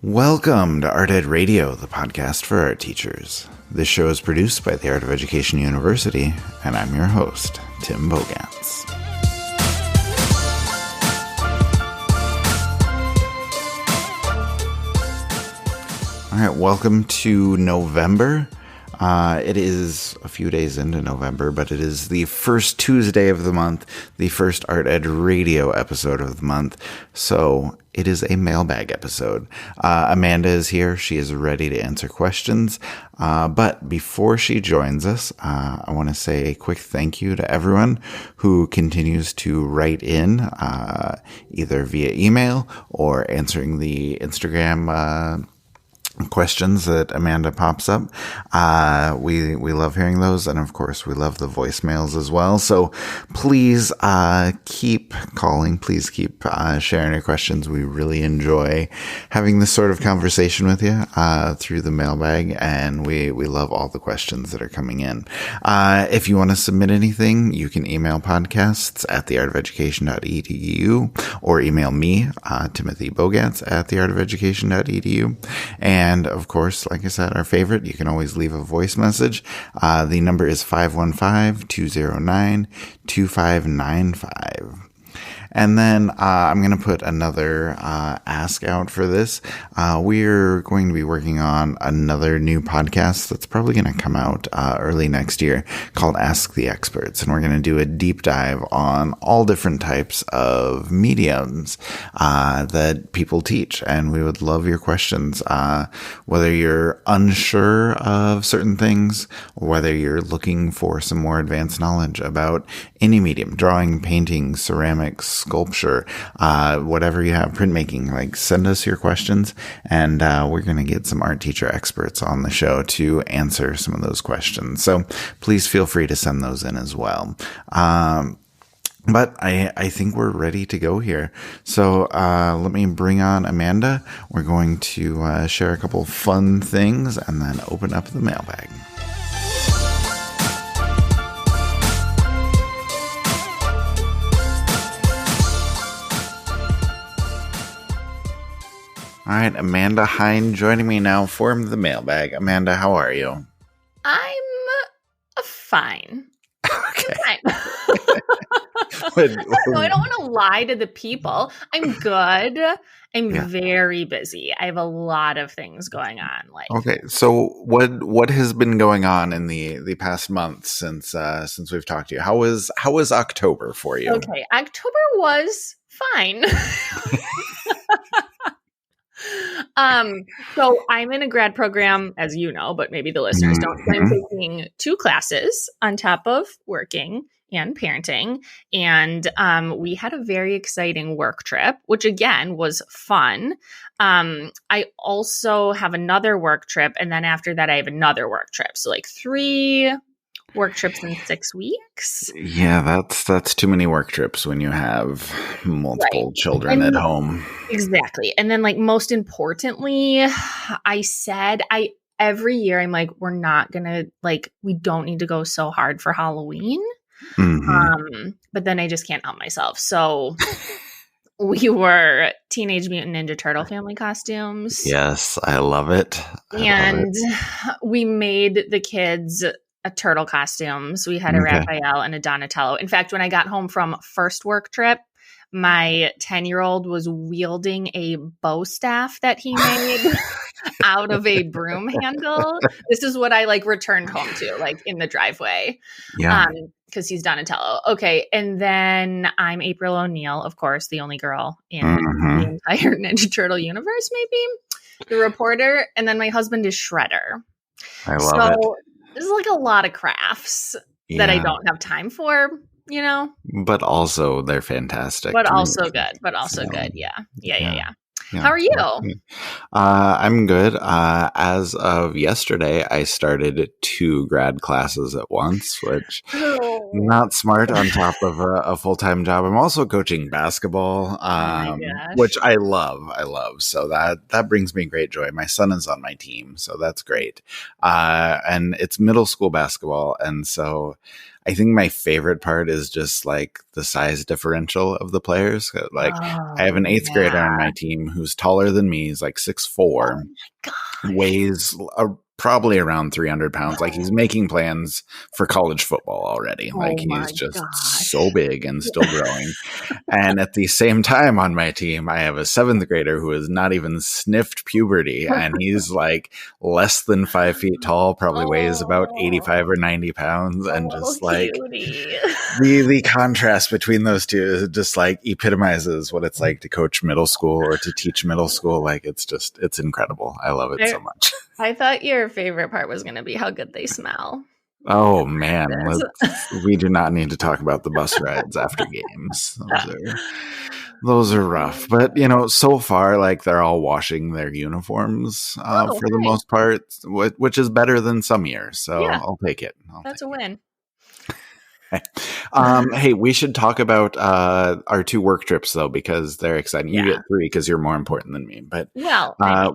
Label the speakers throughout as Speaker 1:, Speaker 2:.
Speaker 1: Welcome to Art Ed Radio, the podcast for art teachers. This show is produced by the Art of Education University, and I'm your host, Tim Bogantz. All right, welcome to November. It is a few days into November, but it is the first Tuesday of the month, the first Art Ed Radio episode of the month. So it is a mailbag episode. Amanda is here. She is ready to answer questions. But before she joins us, I want to say a quick thank you to everyone who continues to write in, either via email or answering the Instagram questions that Amanda pops up. We love hearing those, and of course we love the voicemails as well. So please keep calling, please keep sharing your questions. We really enjoy having this sort of conversation with you through the mailbag, and we love all the questions that are coming in. If you want to submit anything, you can email podcasts at theartofeducation.edu or email me, Timothy Bogantz at theartofeducation.edu. And of course, like I said, our favorite, you can always leave a voice message. The number is 515-209-2595. And then I'm going to put another ask out for this. We're going to be working on another new podcast that's probably going to come out early next year called Ask the Experts. And we're going to do a deep dive on all different types of mediums that people teach. And we would love your questions, whether you're unsure of certain things, or whether you're looking for some more advanced knowledge about any medium, drawing, painting, ceramics, sculpture, whatever you have, printmaking. Like, send us your questions, and we're going to get some art teacher experts on the show to answer some of those questions. So please feel free to send those in as well. But I think we're ready to go here. So let me bring on Amanda. We're going to share a couple fun things and then open up the mailbag. All right, Amanda Hine joining me now for the mailbag. Amanda, how are you?
Speaker 2: I'm fine.
Speaker 1: Okay.
Speaker 2: I don't want to lie to the people. I'm good. I'm very busy. I have a lot of things going on.
Speaker 1: Okay, so what has been going on in the past month since we've talked to you? How was October for you?
Speaker 2: Okay, October was fine. So I'm in a grad program, as you know, but maybe the listeners don't. So I'm taking 2 classes on top of working and parenting. And we had a very exciting work trip, which again was fun. I also have another work trip. And then after that, I have another work trip. So 3 work trips in 6 weeks.
Speaker 1: Yeah, that's too many work trips when you have multiple children at home.
Speaker 2: Exactly. And then most importantly, every year I'm like, we're not gonna we don't need to go so hard for Halloween. Mm-hmm. But then I just can't help myself. So we were Teenage Mutant Ninja Turtle family costumes.
Speaker 1: Yes, I love it.
Speaker 2: We made the kids a turtle costumes. We had a Raphael and a Donatello. In fact, when I got home from first work trip, my 10-year-old was wielding a bow staff that he made out of a broom handle. This is what I returned home to, in the driveway. Yeah. Because he's Donatello. Okay. And then I'm April O'Neil, of course, the only girl in the entire Ninja Turtle universe, maybe. The reporter. And then my husband is Shredder.
Speaker 1: I love it.
Speaker 2: There's a lot of crafts that I don't have time for,
Speaker 1: But also they're fantastic.
Speaker 2: But also good. Yeah. How are you?
Speaker 1: I'm good. As of yesterday, I started 2 grad classes at once, which not smart on top of a full-time job. I'm also coaching basketball, which I love. So that brings me great joy. My son is on my team, so that's great. And it's middle school basketball. And so I think my favorite part is just like the size differential of the players. Like I have an eighth grader on my team who's taller than me. He's like 6'4", weighs probably around 300 pounds. Like he's making plans for college football already. Like he's just so big and still growing. And at the same time on my team, I have a seventh grader who has not even sniffed puberty. And he's like less than 5 feet tall, probably weighs about 85 or 90 pounds. And just like the contrast between those two is just like epitomizes what it's like to coach middle school or to teach middle school. Like it's incredible. I love it so much.
Speaker 2: I thought your favorite part was going to be how good they smell.
Speaker 1: Oh, man. We do not need to talk about the bus rides after games. Those are rough. But, so far, like, they're all washing their uniforms for the most part, which is better than some years. So I'll take it.
Speaker 2: That's a win.
Speaker 1: Hey, we should talk about our 2 work trips though, because they're exciting. You get 3 because you're more important than me. But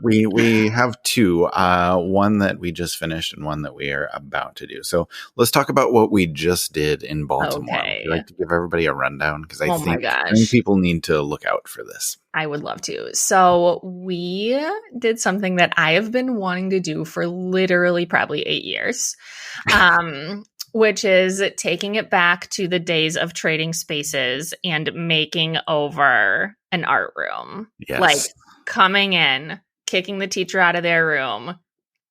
Speaker 1: we have 2, one that we just finished and one that we are about to do. So let's talk about what we just did in Baltimore. Would you like to give everybody a rundown? Because I think people need to look out for this.
Speaker 2: I would love to. So we did something that I have been wanting to do for literally probably 8 years. Which is taking it back to the days of trading spaces and making over an art room.
Speaker 1: Yes.
Speaker 2: Like coming in, kicking the teacher out of their room,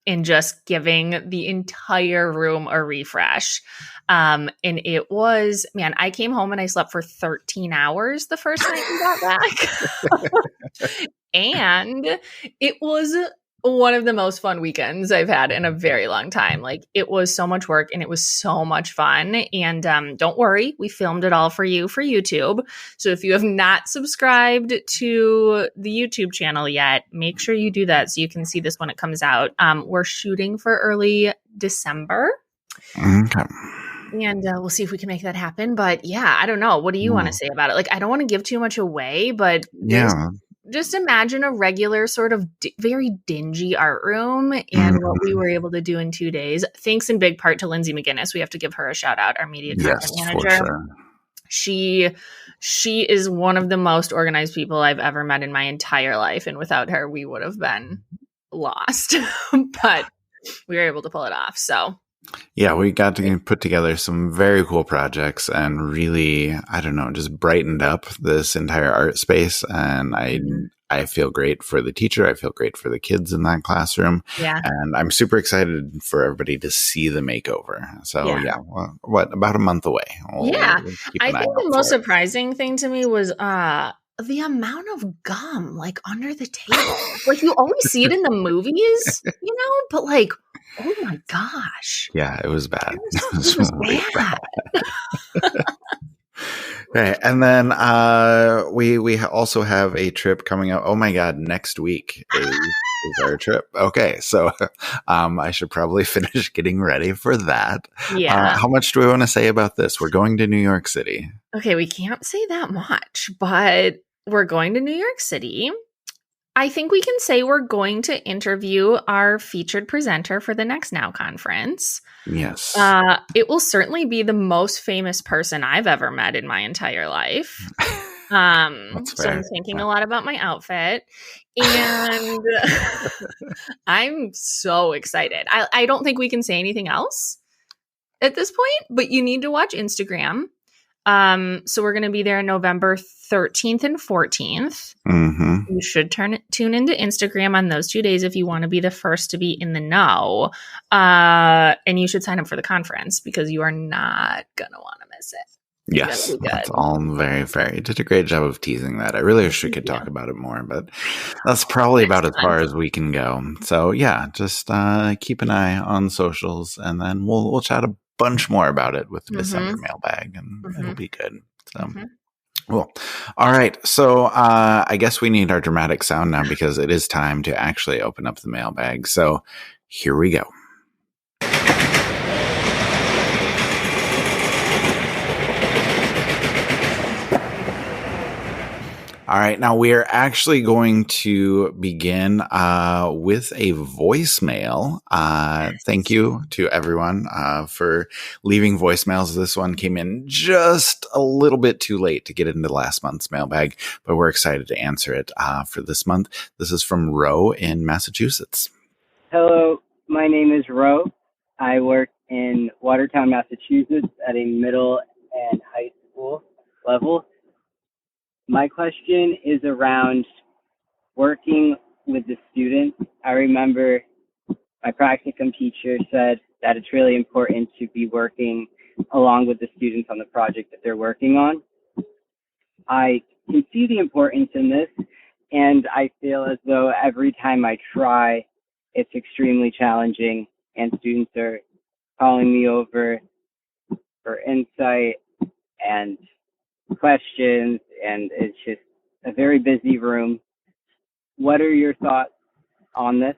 Speaker 2: and just giving the entire room a refresh. And it was, man, I came home and I slept for 13 hours the first night we got back. And it was one of the most fun weekends I've had in a very long time. Like it was so much work and it was so much fun. And don't worry, we filmed it all for you for YouTube. So if you have not subscribed to the YouTube channel yet, make sure you do that so you can see this when it comes out. We're shooting for early December.
Speaker 1: Okay.
Speaker 2: And we'll see if we can make that happen. But yeah, I don't know. What do you want to say about it? Like, I don't want to give too much away, but just imagine a regular sort of very dingy art room and what we were able to do in 2 days. Thanks in big part to Lindsay McGinnis. We have to give her a shout out, our media content manager.
Speaker 1: For sure.
Speaker 2: She is one of the most organized people I've ever met in my entire life. And without her, we would have been lost. But we were able to pull it off. So
Speaker 1: yeah, we got to put together some very cool projects and really, I don't know, just brightened up this entire art space. And I feel great for the teacher. I feel great for the kids in that classroom.
Speaker 2: Yeah.
Speaker 1: And I'm super excited for everybody to see the makeover. So about a month away.
Speaker 2: I think the most surprising thing to me was the amount of gum like under the table. Like you always see it in the movies, but like, oh my gosh.
Speaker 1: Yeah, it was bad.
Speaker 2: It was bad.
Speaker 1: Okay, and then we also have a trip coming up. Oh my God, next week is our trip. Okay, so I should probably finish getting ready for that.
Speaker 2: Yeah.
Speaker 1: How much do we want to say about this? We're going to New York City.
Speaker 2: Okay, we can't say that much, but we're going to New York City. I think we can say we're going to interview our featured presenter for the Next Now conference.
Speaker 1: Yes.
Speaker 2: It will certainly be the most famous person I've ever met in my entire life. So I'm thinking a lot about my outfit. And I'm so excited. I don't think we can say anything else at this point, but you need to watch Instagram. So we're going to be there November 13th and 14th.
Speaker 1: Mm-hmm.
Speaker 2: You should tune into Instagram on those 2 days if you want to be the first to be in the know. And you should sign up for the conference because you are not going to want to miss it.
Speaker 1: Yes, that's all very fair. You did a great job of teasing that. I really wish we could talk about it more, but that's probably about as far as we can go. So yeah, just keep an eye on socials and then we'll chat a bunch more about it with the December mailbag and it'll be good. So cool. All right. So I guess we need our dramatic sound now because it is time to actually open up the mailbag. So here we go. All right. Now we are actually going to begin with a voicemail. Thank you to everyone for leaving voicemails. This one came in just a little bit too late to get into last month's mailbag, but we're excited to answer it for this month. This is from Ro in Massachusetts.
Speaker 3: Hello, my name is Ro. I work in Watertown, Massachusetts at a middle and high school level. My question is around working with the students. I remember my practicum teacher said that it's really important to be working along with the students on the project that they're working on. I can see the importance in this, and I feel as though every time I try, it's extremely challenging, and students are calling me over for insight and questions, and it's just a very busy room. What are your thoughts on this?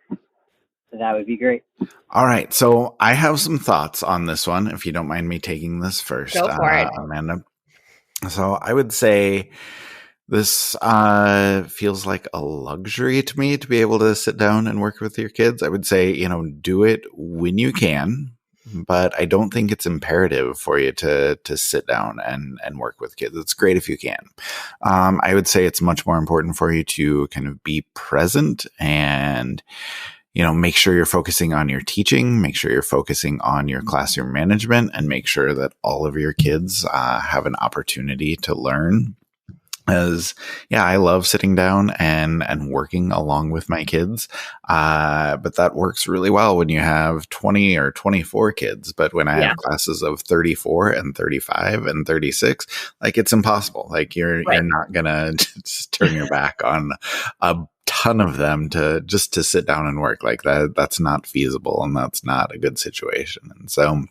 Speaker 3: That would be great.
Speaker 1: All right. So I have some thoughts on this one, if you don't mind me taking this first,
Speaker 2: Go for it.
Speaker 1: Amanda. So I would say this feels like a luxury to me to be able to sit down and work with your kids. I would say, do it when you can, but I don't think it's imperative for you to sit down and work with kids. It's great if you can. I would say it's much more important for you to kind of be present and make sure you're focusing on your teaching, make sure you're focusing on your classroom management, and make sure that all of your kids have an opportunity to learn. As I love sitting down and working along with my kids. But that works really well when you have 20 or 24 kids. But when I have classes of 34 and 35 and 36, like it's impossible. Like you're not going to just turn your back on a ton of them to sit down and work like that. That's not feasible, and that's not a good situation. And so,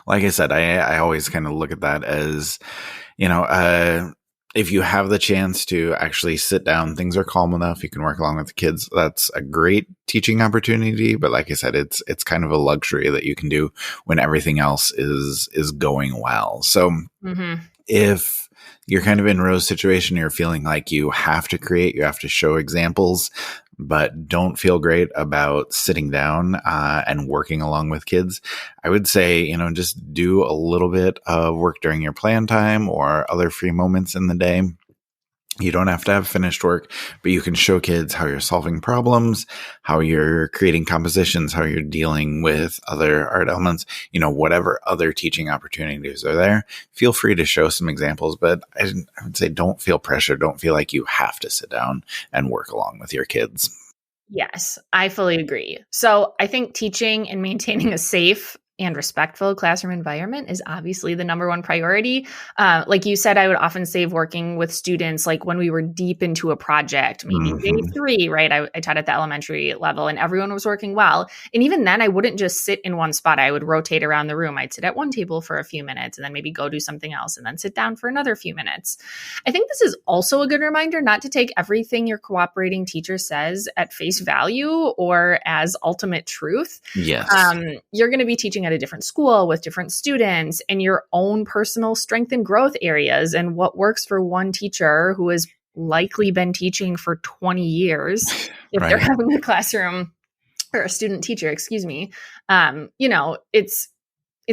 Speaker 1: like I said, I always kind of look at that as, if you have the chance to actually sit down, things are calm enough, you can work along with the kids. That's a great teaching opportunity. But like I said, it's kind of a luxury that you can do when everything else is going well. So if you're kind of in Rose's situation, you're feeling like you have to create, you have to show examples, but don't feel great about sitting down and working along with kids, I would say, just do a little bit of work during your plan time or other free moments in the day. You don't have to have finished work, but you can show kids how you're solving problems, how you're creating compositions, how you're dealing with other art elements, whatever other teaching opportunities are there. Feel free to show some examples, but I would say don't feel pressure. Don't feel like you have to sit down and work along with your kids.
Speaker 2: Yes, I fully agree. So I think teaching and maintaining a safe and respectful classroom environment is obviously the number one priority. Like you said, I would often save working with students, like when we were deep into a project, maybe day 3, right? I taught at the elementary level and everyone was working well. And even then I wouldn't just sit in one spot. I would rotate around the room. I'd sit at one table for a few minutes and then maybe go do something else and then sit down for another few minutes. I think this is also a good reminder not to take everything your cooperating teacher says at face value or as ultimate truth.
Speaker 1: Yes.
Speaker 2: You're going to be teaching at a different school with different students and your own personal strength and growth areas, and what works for one teacher who has likely been teaching for 20 years if they're having a classroom or a student teacher, excuse me, it's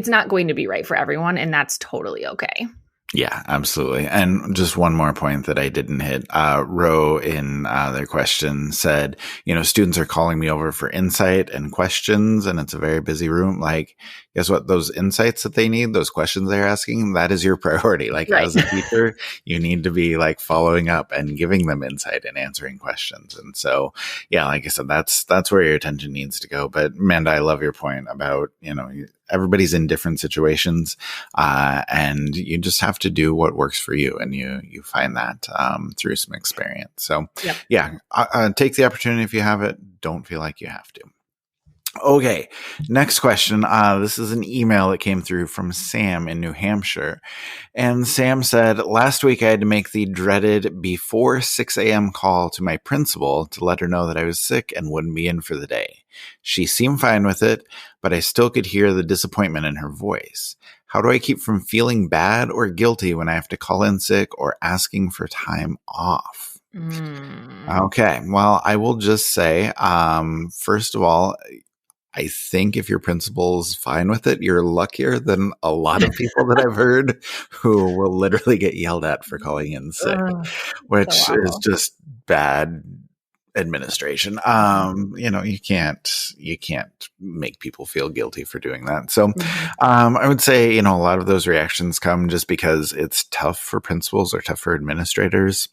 Speaker 2: not going to be right for everyone, and that's totally okay.
Speaker 1: Yeah, absolutely. And just one more point that I didn't hit. Ro in their question said, students are calling me over for insight and questions, and it's a very busy room. Like, guess what? Those insights that they need, those questions they're asking, that is your priority. Like as a teacher, you need to be like following up and giving them insight and answering questions. And so, like I said, that's where your attention needs to go. But Amanda, I love your point about, everybody's in different situations, and you just have to do what works for you, and you find that through some experience. So, take the opportunity if you have it. Don't feel like you have to. Okay, next question. This is an email that came through from Sam in New Hampshire. And Sam said, last week I had to make the dreaded before 6 a.m. call to my principal to let her know that I was sick and wouldn't be in for the day. She seemed fine with it, but I still could hear the disappointment in her voice. How do I keep from feeling bad or guilty when I have to call in sick or asking for time off? Okay, well, I will just say, first of all, I think if your principal's fine with it, you're luckier than a lot of people that I've heard who will literally get yelled at for calling in sick, which is just bad administration. You can't make people feel guilty for doing that. So, I would say, a lot of those reactions come just because it's tough for principals or tough for administrators.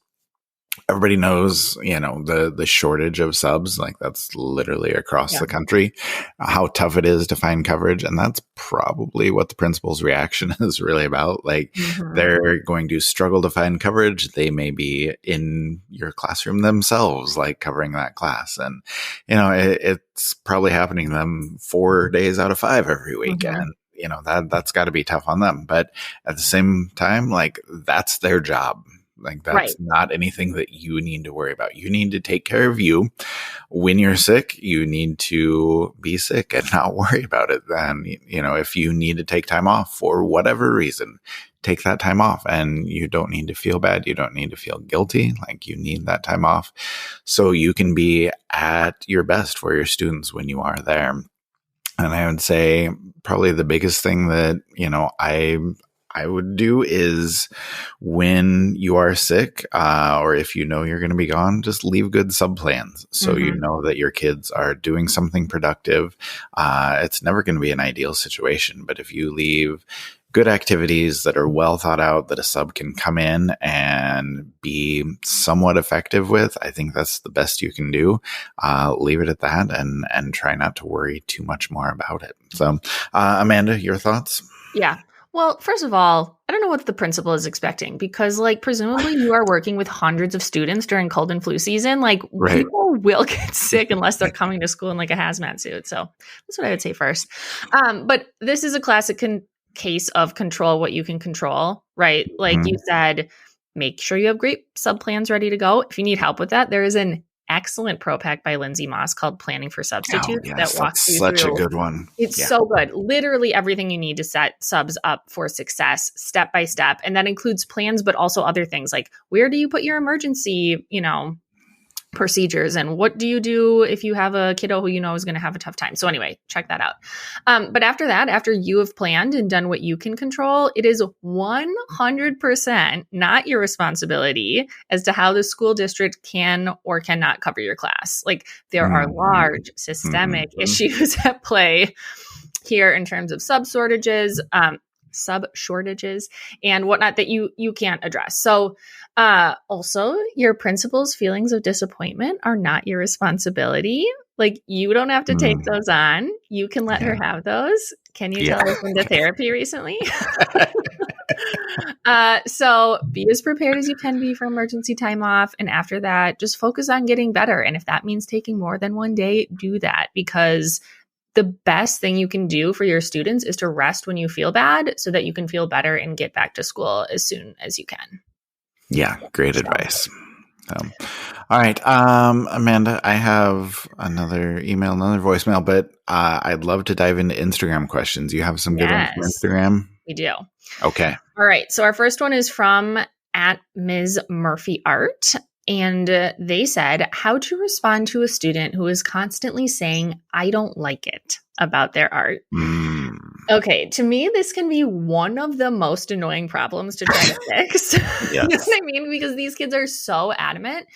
Speaker 1: Everybody knows, the shortage of subs, like that's literally across the country, how tough it is to find coverage. And that's probably what the principal's reaction is really about. Like they're going to struggle to find coverage. They may be in your classroom themselves, like covering that class. And, it's probably happening to them 4 days out of 5 every week. And, that's got to be tough on them. But at the same time, like that's their job. Like that's not anything that you need to worry about. You need to take care of you. When you're sick, you need to be sick and not worry about it. Then, if you need to take time off for whatever reason, take that time off, and you don't need to feel bad. You don't need to feel guilty. Like you need that time off so you can be at your best for your students when you are there. And I would say probably the biggest thing that, I would do is when you are sick, or if you're going to be gone, just leave good sub plans. So you know that your kids are doing something productive. It's never going to be an ideal situation, but if you leave good activities that are well thought out that a sub can come in and be somewhat effective with, I think that's the best you can do. Leave it at that and try not to worry too much more about it. So, Amanda, your thoughts?
Speaker 2: Yeah. Well, first of all, I don't know what the principal is expecting because, presumably you are working with hundreds of students during cold and flu season. People will get sick unless they're coming to school in a hazmat suit. So that's what I would say first. But this is a classic case of control what you can control, right? Like you said, make sure you have great sub plans ready to go. If you need help with that, there is an excellent pro pack by Lindsay Moss called Planning for Substitutes that walks you through. Such a
Speaker 1: good one.
Speaker 2: It's so good. Literally everything you need to set subs up for success step by step. And that includes plans, but also other things like where do you put your emergency, procedures and what do you do if you have a kiddo who is going to have a tough time. So anyway, check that out. But after that, after you have planned and done what you can control, it is 100% not your responsibility as to how the school district can or cannot cover your class. There are large systemic issues at play here in terms of sub shortages and whatnot that you can't address. So also your principal's feelings of disappointment are not your responsibility. You don't have to take those on. You can let her have those. Can you tell her from the therapy recently? So be as prepared as you can be for emergency time off. And after that, just focus on getting better. And if that means taking more than one day, do that, because the best thing you can do for your students is to rest when you feel bad so that you can feel better and get back to school as soon as you can.
Speaker 1: Yeah, great advice. All right, Amanda, I have another email, another voicemail, but I'd love to dive into Instagram questions. You have some good ones from Instagram?
Speaker 2: We do.
Speaker 1: Okay.
Speaker 2: All right, so our first one is from @Ms. Murphy Art. And they said, how to respond to a student who is constantly saying, I don't like it about their art. Okay, to me, this can be one of the most annoying problems to try to fix. You know what I mean? Because these kids are so adamant.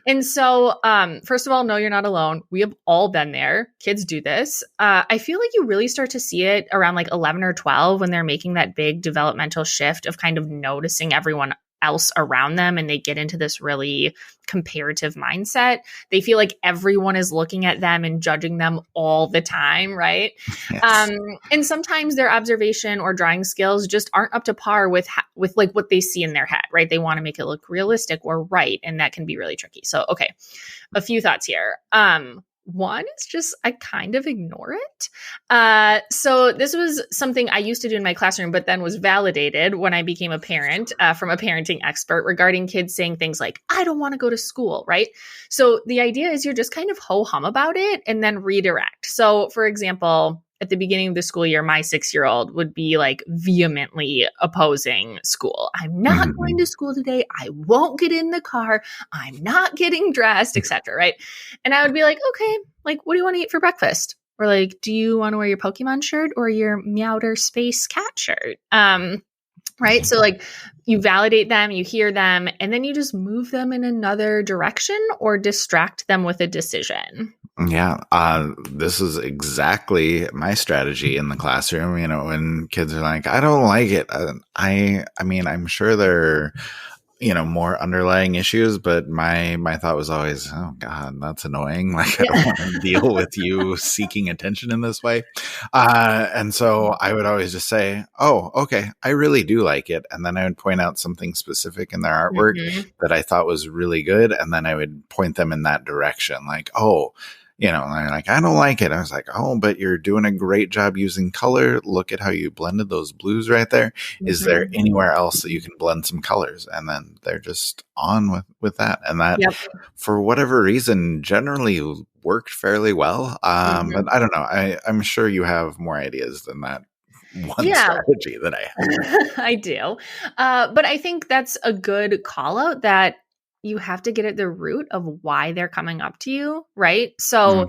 Speaker 2: And so, first of all, no, you're not alone. We have all been there. Kids do this. I feel like you really start to see it around 11 or 12 when they're making that big developmental shift of kind of noticing everyone else around them, and they get into this really comparative mindset. They feel like everyone is looking at them and judging them all the time, right? Yes. And sometimes their observation or drawing skills just aren't up to par with what they see in their head, right? They want to make it look realistic or right, and that can be really tricky. So, okay, a few thoughts here. One is just I kind of ignore it. So this was something I used to do in my classroom, but then was validated when I became a parent from a parenting expert regarding kids saying things like, I don't want to go to school, right? So the idea is you're just kind of ho-hum about it and then redirect. So for example, at the beginning of the school year, my 6-year-old would be like vehemently opposing school. I'm not going to school today. I won't get in the car. I'm not getting dressed, etc. Right? And I would be like, okay, like, what do you want to eat for breakfast? Or like, do you want to wear your Pokemon shirt or your Meowder Space Cat shirt? Right? So like you validate them, you hear them, and then you just move them in another direction or distract them with a decision.
Speaker 1: Yeah, this is exactly my strategy in the classroom. You know, when kids are like, I don't like it. I mean, I'm sure there are, more underlying issues, but my thought was always, oh God, that's annoying. Like, I don't want to deal with you seeking attention in this way. And so I would always just say, oh, okay, I really do like it. And then I would point out something specific in their artwork that I thought was really good. And then I would point them in that direction. Like, oh, and they're like, I don't like it. I was like, oh, but you're doing a great job using color. Look at how you blended those blues right there. Is there anywhere else that you can blend some colors? And then they're just on with that. And that, for whatever reason, generally worked fairly well. But I don't know. I'm sure you have more ideas than that one strategy that I have.
Speaker 2: I do. But I think that's a good call out that you have to get at the root of why they're coming up to you, right? So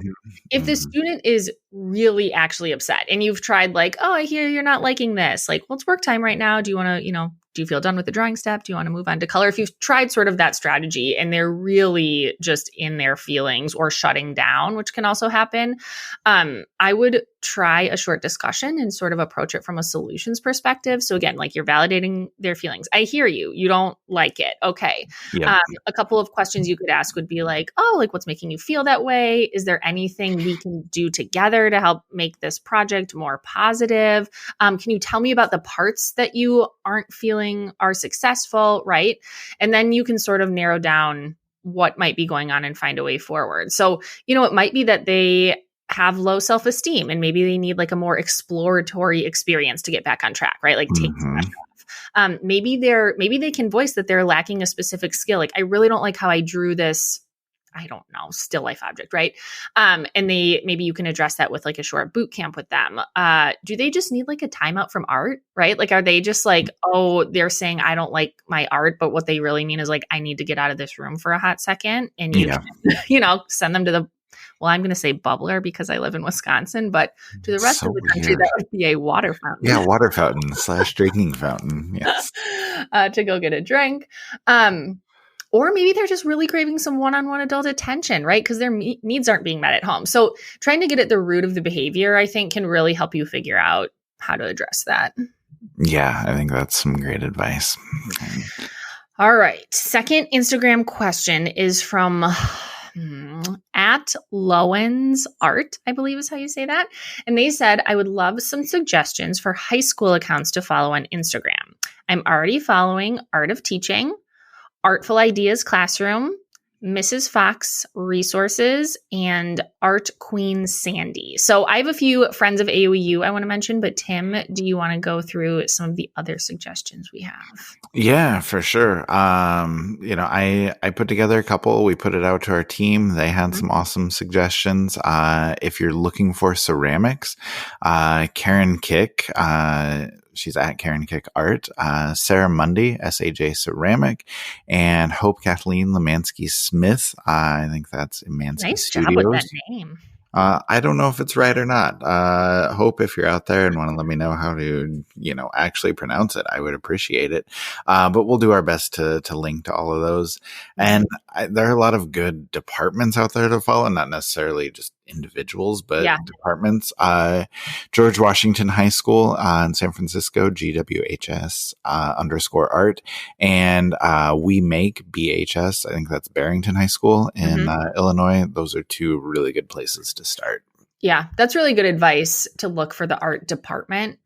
Speaker 2: if the student is really actually upset and you've tried like, oh, I hear you're not liking this. Like, well, it's work time right now. Do you want to, do you feel done with the drawing step? Do you want to move on to color? If you've tried sort of that strategy and they're really just in their feelings or shutting down, which can also happen, I would try a short discussion and sort of approach it from a solutions perspective. So again, like you're validating their feelings. I hear you. You don't like it. Okay. A couple of questions you could ask would be like, oh, like what's making you feel that way? Is there anything we can do together to help make this project more positive? Can you tell me about the parts that you aren't feeling are successful, right? And then you can sort of narrow down what might be going on and find a way forward. So, it might be that they have low self-esteem and maybe they need like a more exploratory experience to get back on track, right? Like take the pressure off. Maybe they can voice that they're lacking a specific skill. Like, I really don't like how I drew this, I don't know, still life object, right? And maybe you can address that with like a short boot camp with them. Do they just need like a timeout from art, right? Like, are they just like, oh, they're saying I don't like my art, but what they really mean is like, I need to get out of this room for a hot second. And you can, send them to the, well, I'm going to say bubbler because I live in Wisconsin, but to the rest of the country, that would be a water fountain.
Speaker 1: Yeah, water fountain / drinking fountain. Yes.
Speaker 2: To go get a drink. Or maybe they're just really craving some one-on-one adult attention, right? Because their needs aren't being met at home. So trying to get at the root of the behavior, I think, can really help you figure out how to address that.
Speaker 1: Yeah, I think that's some great advice.
Speaker 2: All right. Second Instagram question is from at Lowen's Art, I believe is how you say that. And they said, I would love some suggestions for high school accounts to follow on Instagram. I'm already following Art of Teaching, Artful Ideas Classroom, Mrs. Fox Resources, and Art Queen Sandy. So I have a few friends of AOEU I want to mention, but Tim, do you want to go through some of the other suggestions we have?
Speaker 1: Yeah, for sure. I put together a couple. We put it out to our team. They had some awesome suggestions. If you're looking for ceramics, Karen Kick, she's at Karen Kick Art, Sarah Mundy, SAJ Ceramic, and Hope Kathleen Lemansky Smith. I think that's Lemansky
Speaker 2: nice
Speaker 1: Studios.
Speaker 2: Job with that name.
Speaker 1: I don't know if it's right or not. Hope if you're out there and want to let me know how to, actually pronounce it, I would appreciate it. But we'll do our best to link to all of those. And there are a lot of good departments out there to follow, not necessarily just individuals, but departments. George Washington High School in San Francisco, GWHS _art, and We Make BHS. I think that's Barrington High School in Illinois. Those are two really good places to start.
Speaker 2: Yeah, that's really good advice to look for the art department.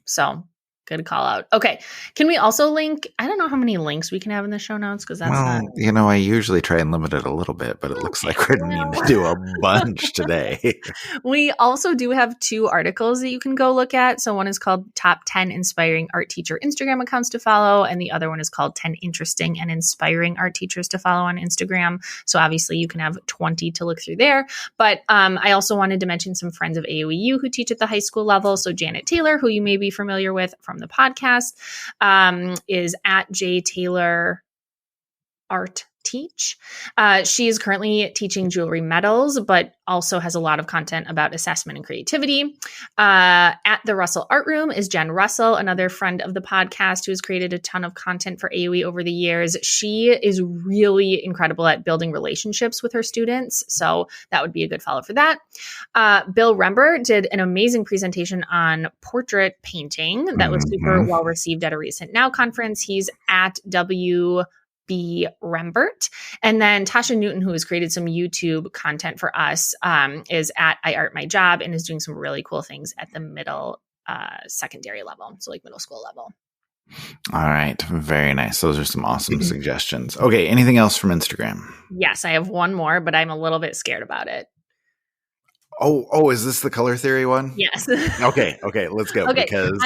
Speaker 2: So Good call out. Okay. Can we also link? I don't know how many links we can have in the show notes because that's not.
Speaker 1: I usually try and limit it a little bit, but it looks like we're needing to do a bunch today.
Speaker 2: We also do have 2 articles that you can go look at. So one is called Top 10 Inspiring Art Teacher Instagram Accounts to Follow. And the other one is called 10 Interesting and Inspiring Art Teachers to Follow on Instagram. So obviously you can have 20 to look through there. But I also wanted to mention some friends of AOEU who teach at the high school level. So Janet Taylor, who you may be familiar with from the podcast, is at J Taylor Art Teach. She is currently teaching jewelry metals, but also has a lot of content about assessment and creativity. At the Russell Art Room is Jen Russell, another friend of the podcast who has created a ton of content for AOE over the years. She is really incredible at building relationships with her students, so that would be a good follow for that. Bill Rember did an amazing presentation on portrait painting that was super well received at a recent Now conference. He's at B. Rembert. And then Tasha Newton, who has created some YouTube content for us, is at I Art My Job and is doing some really cool things at the middle secondary level. So like middle school level.
Speaker 1: All right. Very nice. Those are some awesome suggestions. Okay. Anything else from Instagram?
Speaker 2: Yes, I have one more, but I'm a little bit scared about it.
Speaker 1: Oh, is this the color theory one?
Speaker 2: Yes.
Speaker 1: Okay, let's go. Okay. Because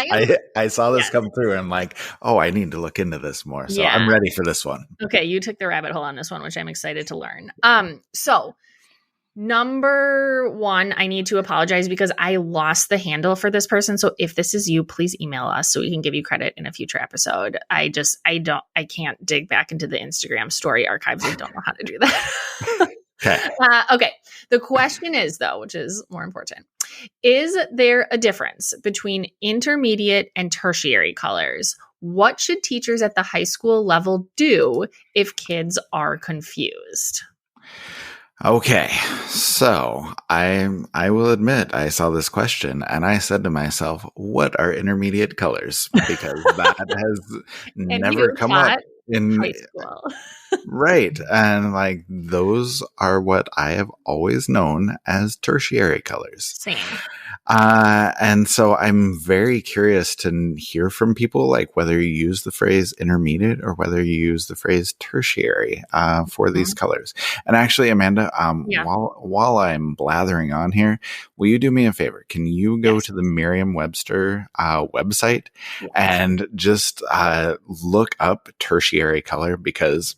Speaker 1: I saw this come through and I'm like, I need to look into this more. So I'm ready for this one.
Speaker 2: Okay, you took the rabbit hole on this one, which I'm excited to learn. So number 1, I need to apologize because I lost the handle for this person. So if this is you, please email us so we can give you credit in a future episode. I can't dig back into the Instagram story archives. I don't know how to do that. Okay. The question is, though, which is more important, is there a difference between intermediate and tertiary colors? What should teachers at the high school level do if kids are confused?
Speaker 1: Okay, so I will admit I saw this question and I said to myself, what are intermediate colors? Because that has never come up in
Speaker 2: high school.
Speaker 1: Right. And like those are what I have always known as tertiary colors.
Speaker 2: Same.
Speaker 1: And so I'm very curious to hear from people, like whether you use the phrase intermediate or whether you use the phrase tertiary for these colors. And actually, Amanda, while I'm blathering on here, will you do me a favor? Can you go to the Merriam-Webster website and just look up tertiary color? Because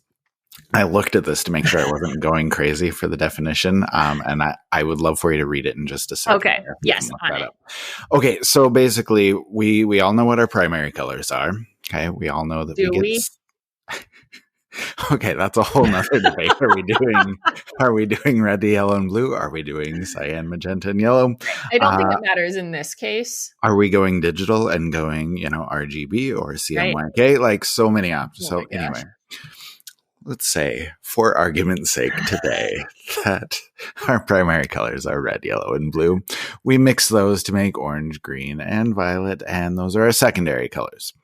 Speaker 1: I looked at this to make sure I wasn't going crazy for the definition, and I would love for you to read it in just a second.
Speaker 2: Okay. Yes, on it.
Speaker 1: Okay, so basically, we all know what our primary colors are. Okay, we all know that Okay, that's a whole nother debate. Are we doing red, yellow, and blue? Are we doing cyan, magenta, and yellow?
Speaker 2: I don't think it matters in this case.
Speaker 1: Are we going digital and going, RGB or CMYK? Right. Like so many options. So anyway. Let's say, for argument's sake today, that our primary colors are red, yellow, and blue. We mix those to make orange, green, and violet, and those are our secondary colors.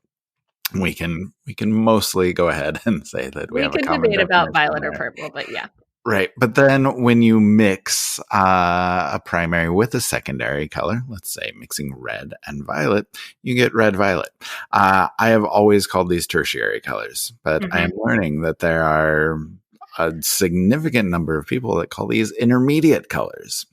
Speaker 1: We can mostly go ahead and say that we have a common
Speaker 2: debate about violet or purple, but yeah.
Speaker 1: Right. But then when you mix a primary with a secondary color, let's say mixing red and violet, you get red violet. I have always called these tertiary colors, but I am learning that there are a significant number of people that call these intermediate colors.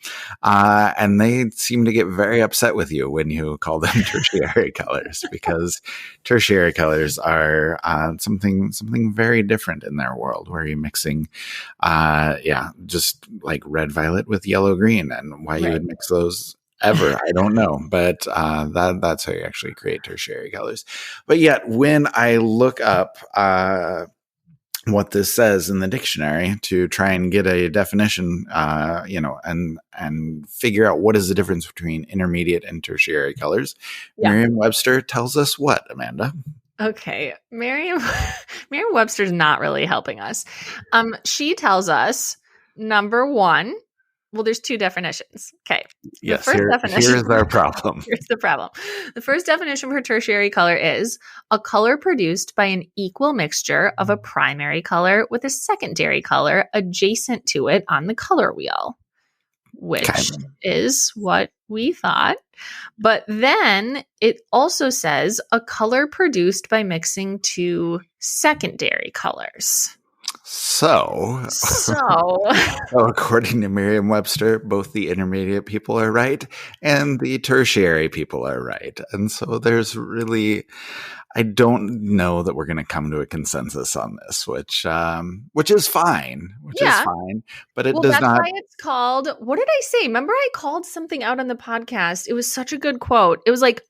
Speaker 1: And they seem to get very upset with you when you call them tertiary colors, because tertiary colors are something very different in their world, where you're mixing, just like red violet with yellow green. And why you would mix those ever, I don't know, but that's how you actually create tertiary colors. But yet, when I look up what this says in the dictionary to try and get a definition, and figure out what is the difference between intermediate and tertiary colors. Merriam-Webster tells us what, Amanda?
Speaker 2: Okay. Merriam-Webster's not really helping us. She tells us, number 1, well, there's 2 definitions. Okay.
Speaker 1: Yes, here's our problem.
Speaker 2: Here's the problem. The first definition for tertiary color is a color produced by an equal mixture of a primary color with a secondary color adjacent to it on the color wheel, which is what we thought. But then it also says a color produced by mixing two secondary colors.
Speaker 1: So, according to Merriam-Webster, both the intermediate people are right and the tertiary people are right. And so there's really, I don't know that we're going to come to a consensus on this, which is fine, but it does
Speaker 2: that's
Speaker 1: not.
Speaker 2: why it's called, what did I say? Remember I called something out on the podcast. It was such a good quote. It was like,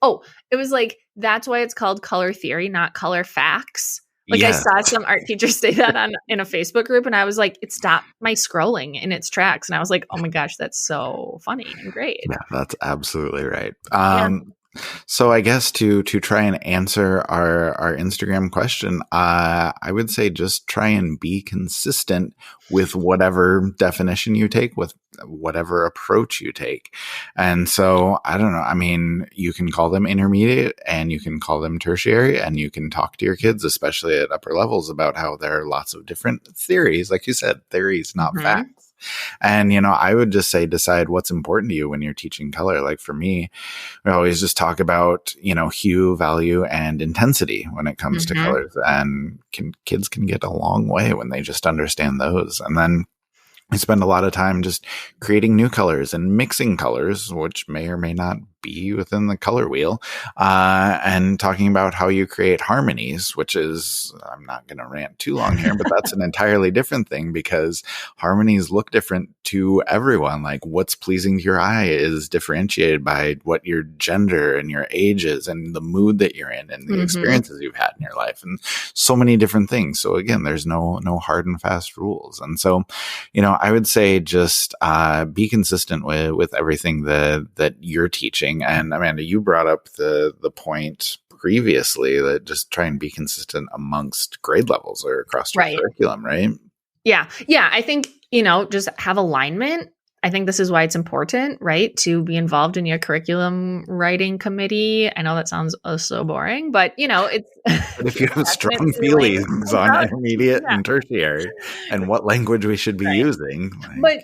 Speaker 2: that's why it's called color theory, not color facts. Like yes. I saw some art teachers say that in a Facebook group, and I was like, it stopped my scrolling in its tracks. And I was like, oh my gosh, that's so funny and great.
Speaker 1: Yeah, that's absolutely right. So I guess to try and answer our Instagram question, I would say just try and be consistent with whatever definition you take, with whatever approach you take. And so I don't know. I mean, you can call them intermediate and you can call them tertiary, and you can talk to your kids, especially at upper levels, about how there are lots of different theories. Like you said, theories, not facts. And, I would just say decide what's important to you when you're teaching color. Like for me, we always just talk about, hue, value, and intensity when it comes to colors. And kids can get a long way when they just understand those. And then I spend a lot of time just creating new colors and mixing colors, which may or may not be within the color wheel, and talking about how you create harmonies, which is, I'm not going to rant too long here, but that's an entirely different thing, because harmonies look different to everyone. Like what's pleasing to your eye is differentiated by what your gender and your age is and the mood that you're in and the experiences you've had in your life, and so many different things. So again, there's no hard and fast rules. And so, I would say just be consistent with everything that you're teaching. And Amanda, you brought up the point previously that just try and be consistent amongst grade levels or across your curriculum, right?
Speaker 2: Yeah. I think, just have alignment. I think this is why it's important, right? To be involved in your curriculum writing committee. I know that sounds so boring, but it's.
Speaker 1: But if you have strong feelings on intermediate and tertiary and what language we should be using.
Speaker 2: But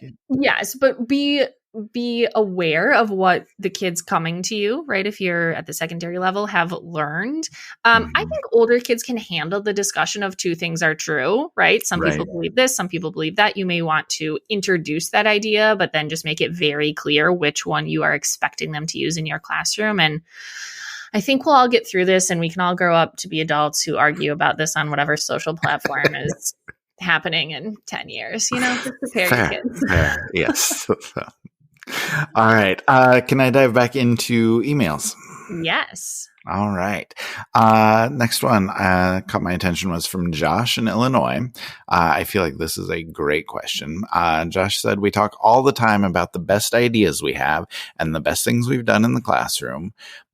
Speaker 2: be aware of what the kids coming to you, right? If you're at the secondary level, have learned. I think older kids can handle the discussion of two things are true, right? Some people believe this, some people believe that. You may want to introduce that idea, but then just make it very clear which one you are expecting them to use in your classroom. And I think we'll all get through this, and we can all grow up to be adults who argue about this on whatever social platform is happening in 10 years, just prepare your kids.
Speaker 1: Yes. All right. Can I dive back into emails?
Speaker 2: Yes.
Speaker 1: All right. Next one caught my attention was from Josh in Illinois. I feel like this is a great question. Josh said, we talk all the time about the best ideas we have and the best things we've done in the classroom,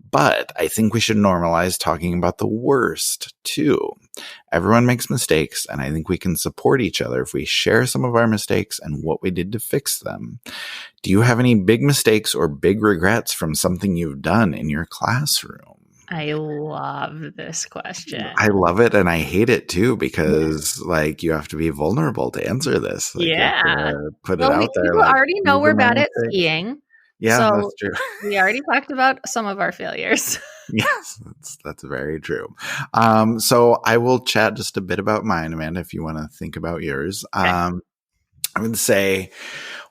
Speaker 1: but I think we should normalize talking about the worst too. Everyone makes mistakes, and I think we can support each other if we share some of our mistakes and what we did to fix them. Do you have any big mistakes or big regrets from something you've done in your classroom?
Speaker 2: I love this question.
Speaker 1: I love it, and I hate it too, because you have to be vulnerable to answer this. Put it out there.
Speaker 2: People already know we're bad at skiing.
Speaker 1: Yeah, so that's true.
Speaker 2: We already talked about some of our failures.
Speaker 1: Yes, that's very true. So I will chat just a bit about mine, Amanda, if you want to think about yours. Okay. I would say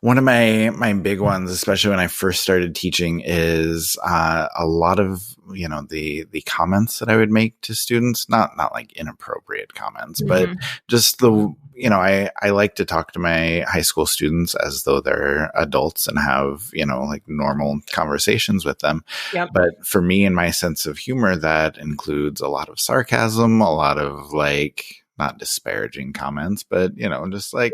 Speaker 1: one of my big ones, especially when I first started teaching, is a lot of the comments that I would make to students, not like inappropriate comments, but just I like to talk to my high school students as though they're adults and have normal conversations with them. Yep. But for me and my sense of humor, that includes a lot of sarcasm, a lot of not disparaging comments, but just
Speaker 2: you're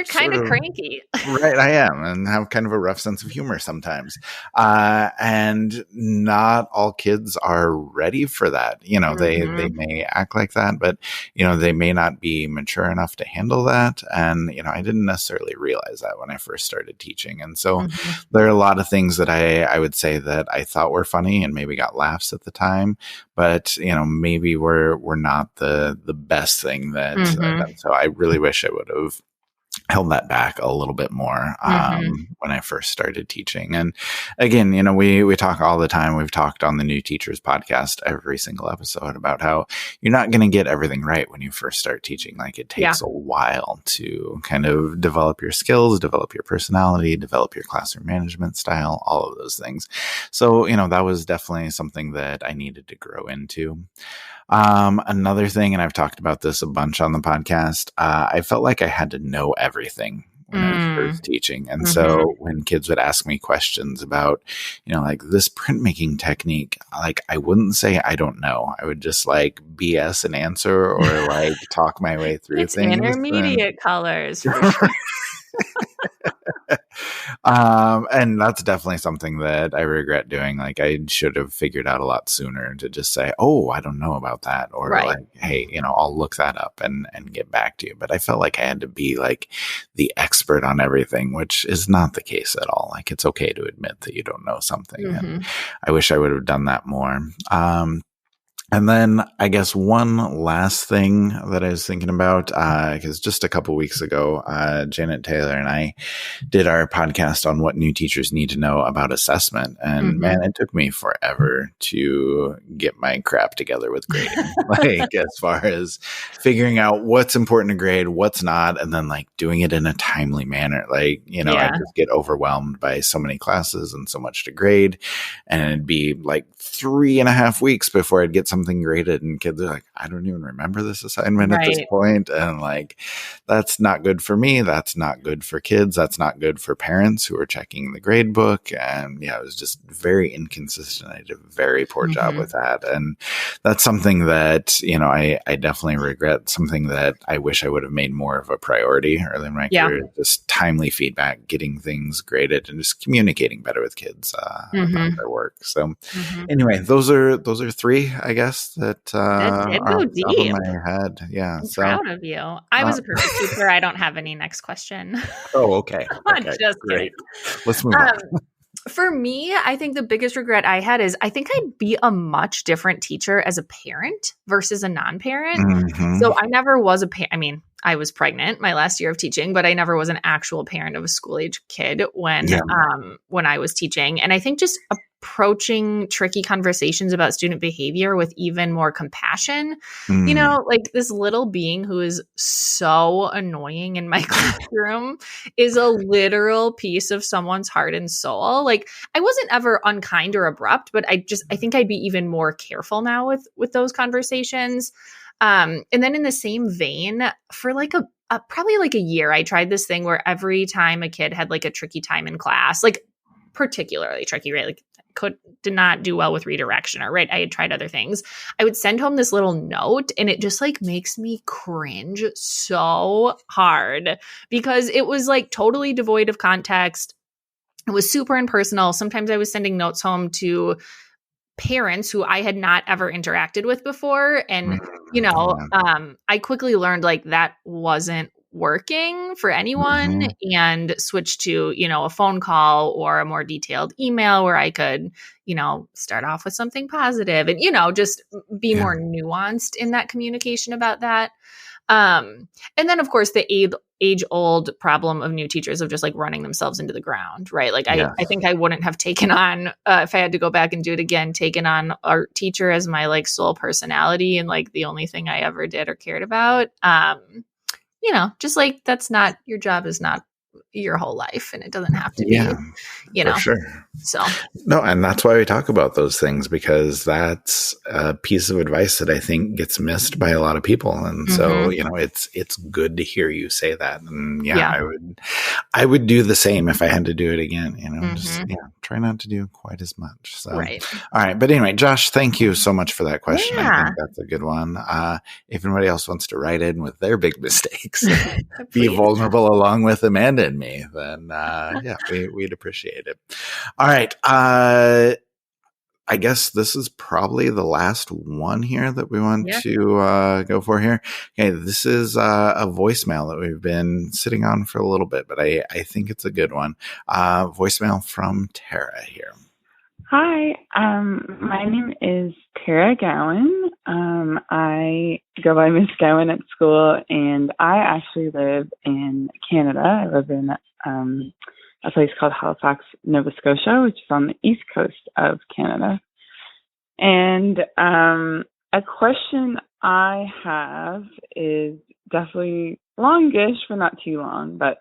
Speaker 2: kind of cranky.
Speaker 1: Right, I am, and have kind of a rough sense of humor sometimes. And not all kids are ready for that. They may act like that, but they may not be mature enough to handle that. And I didn't necessarily realize that when I first started teaching. And so there are a lot of things that I would say that I thought were funny and maybe got laughs at the time, but maybe we're not the best thing that. So I really wish I would have held that back a little bit more
Speaker 2: Mm-hmm.
Speaker 1: when I first started teaching. And again, you know, we talk all the time. We've talked on the New Teachers podcast every single episode about how you're not going to get everything right when you first start teaching. Like it takes a while to kind of develop your skills, develop your personality, develop your classroom management style, all of those things. So, you know, that was definitely something that I needed to grow into. Another thing, and I've talked about this a bunch on the podcast, I felt like I had to know everything when I was first teaching. And so when kids would ask me questions about, you know, like this printmaking technique, like I wouldn't say I don't know. I would just like BS an answer or like talk my way through
Speaker 2: It's
Speaker 1: things.
Speaker 2: intermediate colors for sure.
Speaker 1: And that's definitely something that I regret doing. Like I should have figured out a lot sooner to just say, oh, I don't know about that. Or like, hey, you know, I'll look that up and get back to you. But I felt like I had to be like the expert on everything, which is not the case at all. Like it's okay to admit that you don't know something. And I wish I would have done that more. And then I guess one last thing that I was thinking about, because just a couple weeks ago, Janet Taylor and I did our podcast on what new teachers need to know about assessment. And man, it took me forever to get my crap together with grading, like as far as figuring out what's important to grade, what's not, and then like doing it in a timely manner. Like, you know, I just get overwhelmed by so many classes and so much to grade. And it'd be like 3.5 weeks before I'd get something graded, and kids are like, I don't even remember this assignment at this point. And like, that's not good for me. That's not good for kids. That's not good for parents who are checking the grade book. And yeah, it was just very inconsistent. I did a very poor job with that. And that's something that, you know, I definitely regret, something that I wish I would have made more of a priority early in my career. Just timely feedback, getting things graded, and just communicating better with kids about their work. So anyway, those are 3, I guess, that are
Speaker 2: go
Speaker 1: off the top
Speaker 2: deep.
Speaker 1: of my head. Yeah.
Speaker 2: I'm proud of you. I was a perfect teacher. I don't have any next question.
Speaker 1: Oh, okay.
Speaker 2: Just
Speaker 1: great.
Speaker 2: kidding.
Speaker 1: Let's move on.
Speaker 2: For me, I think the biggest regret I had is I think I'd be a much different teacher as a parent versus a non-parent. So I never was a parent. I mean, I was pregnant my last year of teaching, but I never was an actual parent of a school-age kid when I was teaching. And I think just approaching tricky conversations about student behavior with even more compassion, you know, like this little being who is so annoying in my classroom is a literal piece of someone's heart and soul. Like I wasn't ever unkind or abrupt, but I think I'd be even more careful now with those conversations. And then in the same vein, for like probably like a year, I tried this thing where every time a kid had like a tricky time in class, like particularly tricky, right? Like did not do well with redirection, or I had tried other things. I would send home this little note, and it just like makes me cringe so hard because it was like totally devoid of context. It was super impersonal. Sometimes I was sending notes home to parents who I had not ever interacted with before. And, you know, I quickly learned like that wasn't working for anyone and switched to, you know, a phone call or a more detailed email where I could, you know, start off with something positive and, you know, just be more nuanced in that communication about that. And then, of course, the age-old problem of new teachers of just like running themselves into the ground, right? Like I think I wouldn't have taken on, if I had to go back and do it again, taken on a teacher as my like sole personality and like the only thing I ever did or cared about. You know, just like that's not, your job is not your whole life, and it doesn't have to be, you know.
Speaker 1: For sure.
Speaker 2: So
Speaker 1: no, and that's why we talk about those things, because that's a piece of advice that I think gets missed by a lot of people. And so, you know, it's good to hear you say that. And I would do the same if I had to do it again, you know, just try not to do quite as much. So, all right. But anyway, Josh, thank you so much for that question. I think that's a good one. If anybody else wants to write in with their big mistakes, be vulnerable along with Amanda and me, then we'd appreciate it. All right. I guess this is probably the last one here that we want to go for here. Okay, this is a voicemail that we've been sitting on for a little bit, but I think it's a good one. Voicemail from Tara here.
Speaker 4: Hi, my name is Tara Gowan. I go by Miss Gowan at school, and I actually live in Canada. I live in a place called Halifax, Nova Scotia, which is on the east coast of Canada. And a question I have is definitely longish, but not too long. But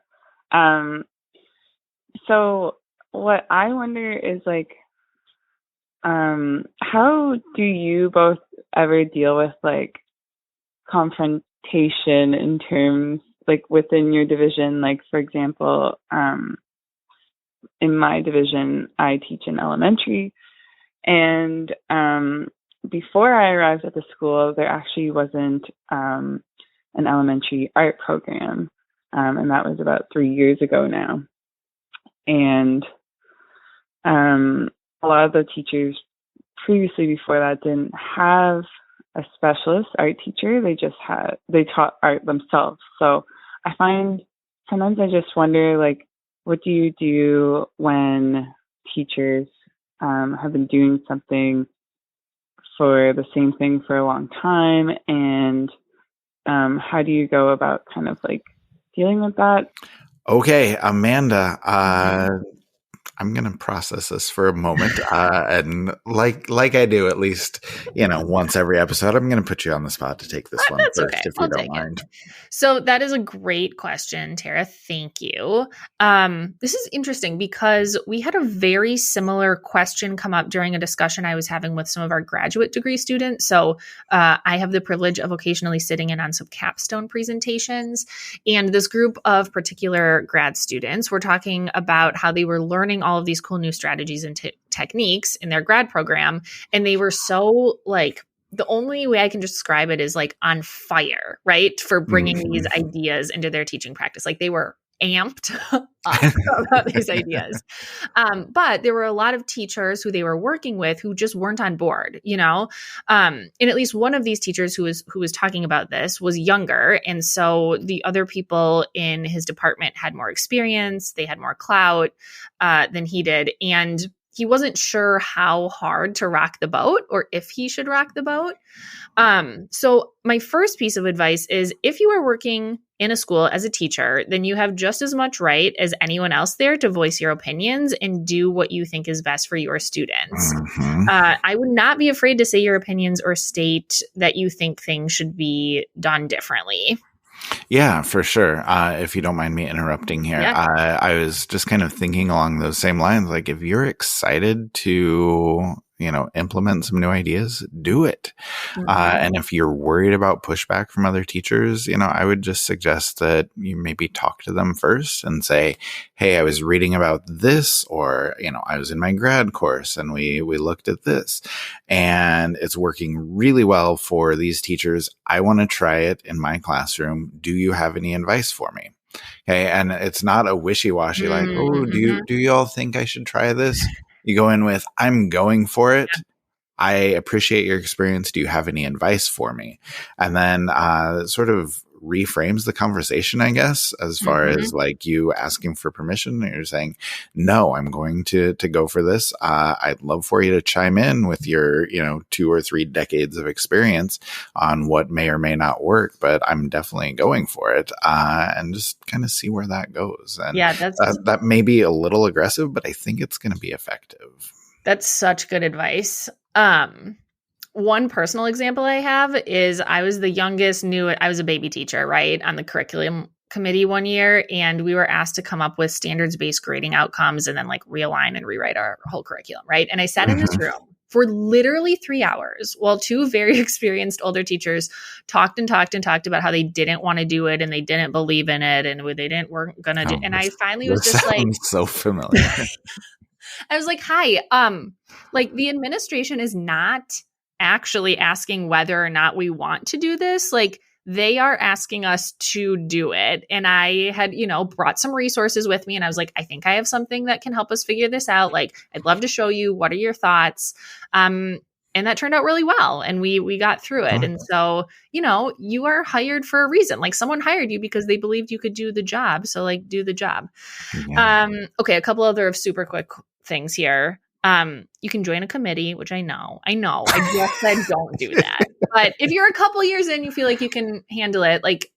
Speaker 4: so what I wonder is like, how do you both ever deal with like confrontation in terms like within your division? Like, for example, in my division, I teach in elementary, and before I arrived at the school, there actually wasn't an elementary art program, and that was about 3 years ago now. And a lot of the teachers previously before that didn't have a specialist art teacher. They taught art themselves. So I find sometimes I just wonder, like, what do you do when teachers have been doing something for the same thing for a long time, and how do you go about kind of like dealing with that?
Speaker 1: Okay, Amanda, I'm going to process this for a moment. And like I do at least, once every episode, I'm going to put you on the spot to take this one
Speaker 2: That's
Speaker 1: first,
Speaker 2: okay.
Speaker 1: if you
Speaker 2: I'll
Speaker 1: don't
Speaker 2: take
Speaker 1: mind.
Speaker 2: it. So that is a great question, Tara. Thank you. This is interesting because we had a very similar question come up during a discussion I was having with some of our graduate degree students. So I have the privilege of occasionally sitting in on some capstone presentations. And this group of particular grad students were talking about how they were learning all of these cool new strategies and techniques in their grad program. And they were so like, the only way I can describe it is like on fire, right? For bringing these ideas into their teaching practice. Like they were amped up about these ideas. But there were a lot of teachers who they were working with who just weren't on board, and at least one of these teachers who was talking about this was younger. And so the other people in his department had more experience. They had more clout than he did. And he wasn't sure how hard to rock the boat or if he should rock the boat. So my first piece of advice is if you are working in a school as a teacher, then you have just as much right as anyone else there to voice your opinions and do what you think is best for your students. I would not be afraid to say your opinions or state that you think things should be done differently.
Speaker 1: Yeah, for sure. If you don't mind me interrupting here, I was just kind of thinking along those same lines. Like, if you're excited to, implement some new ideas, do it. And if you're worried about pushback from other teachers, I would just suggest that you maybe talk to them first and say, hey, I was reading about this, or, I was in my grad course and we looked at this and it's working really well for these teachers. I want to try it in my classroom. Do you have any advice for me? Okay. And it's not a wishy-washy like, oh, do you all think I should try this? You go in with, I'm going for it. Yeah. I appreciate your experience. Do you have any advice for me? And then sort of reframes the conversation, I guess, as far as like you asking for permission. You're saying, no, I'm going to go for this. I'd love for you to chime in with your, 2 or 3 decades of experience on what may or may not work, but I'm definitely going for it. And just kind of see where that goes. And that may be a little aggressive, but I think it's going to be effective.
Speaker 2: That's such good advice. One personal example I have is I was the youngest I was a baby teacher, right, on the curriculum committee one year. And we were asked to come up with standards-based grading outcomes and then like realign and rewrite our whole curriculum, right? And I sat in this room for literally 3 hours while 2 very experienced older teachers talked about how they didn't want to do it and they didn't believe in it and weren't going to do it. And I finally was just like,
Speaker 1: so familiar.
Speaker 2: I was like, hi, like the administration is not actually asking whether or not we want to do this. Like they are asking us to do it. And I had, brought some resources with me and I was like, I think I have something that can help us figure this out. Like, I'd love to show you. What are your thoughts? And that turned out really well. And we got through it. And so, you are hired for a reason. Like someone hired you because they believed you could do the job. So like do the job. Yeah. Okay. A couple other super quick things here. You can join a committee, which I know. I just said don't do that. But if you're a couple years in, you feel like you can handle it. Like,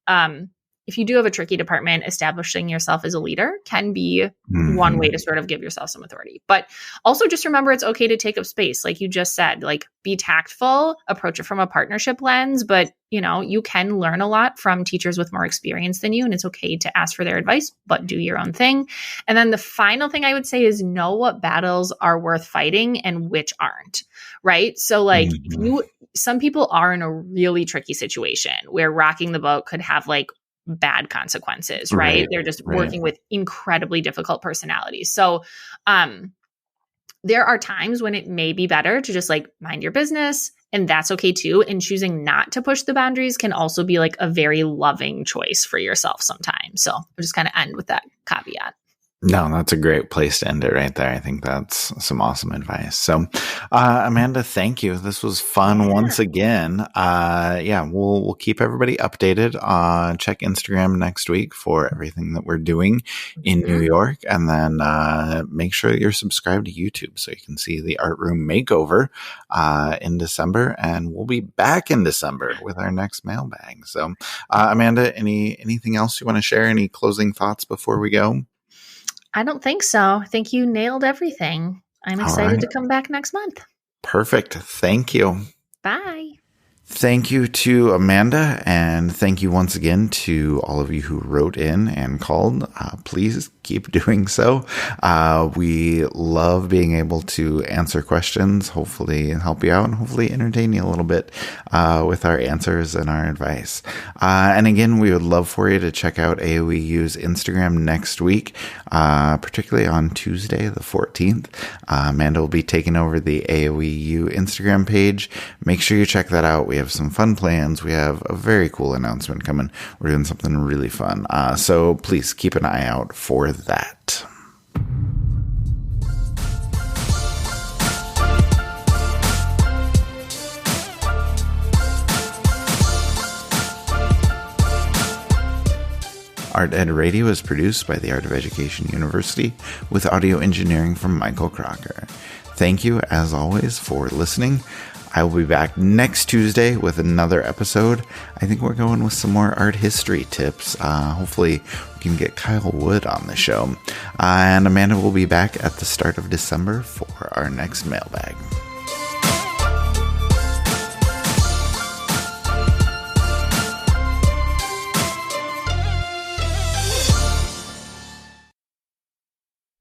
Speaker 2: if you do have a tricky department, establishing yourself as a leader can be one way to sort of give yourself some authority. But also just remember it's okay to take up space. Like you just said, like be tactful, approach it from a partnership lens, but you can learn a lot from teachers with more experience than you, and it's okay to ask for their advice, but do your own thing. And then the final thing I would say is know what battles are worth fighting and which aren't, right? So like some people are in a really tricky situation where rocking the boat could have like bad consequences, right? They're just working with incredibly difficult personalities. So, there are times when it may be better to just like mind your business, and that's okay too. And choosing not to push the boundaries can also be like a very loving choice for yourself sometimes. So I'll just kind of end with that caveat.
Speaker 1: No, that's a great place to end it right there. I think that's some awesome advice. So, Amanda, thank you. This was fun once again. We'll keep everybody updated. Check Instagram next week for everything that we're doing in New York. And then make sure that you're subscribed to YouTube so you can see the Art Room Makeover in December. And we'll be back in December with our next mailbag. So, Amanda, anything else you want to share? Any closing thoughts before we go?
Speaker 2: I don't think so. I think you nailed everything. I'm excited to come back next month.
Speaker 1: Perfect. Thank you.
Speaker 2: Bye.
Speaker 1: Thank you to Amanda, and thank you once again to all of you who wrote in and called. Please keep doing so. We love being able to answer questions, hopefully help you out, and hopefully entertain you a little bit with our answers and our advice. And again, we would love for you to check out AOEU's Instagram next week, particularly on Tuesday, the 14th. Amanda will be taking over the AOEU Instagram page. Make sure you check that out. We have some fun plans. We have a very cool announcement coming. We're doing something really fun. So please keep an eye out for that. Art Ed Radio is produced by the Art of Education University with audio engineering from Michael Crocker. Thank you, as always, for listening. I will be back next Tuesday with another episode. I think we're going with some more art history tips. Hopefully we can get Kyle Wood on the show. And Amanda will be back at the start of December for our next mailbag.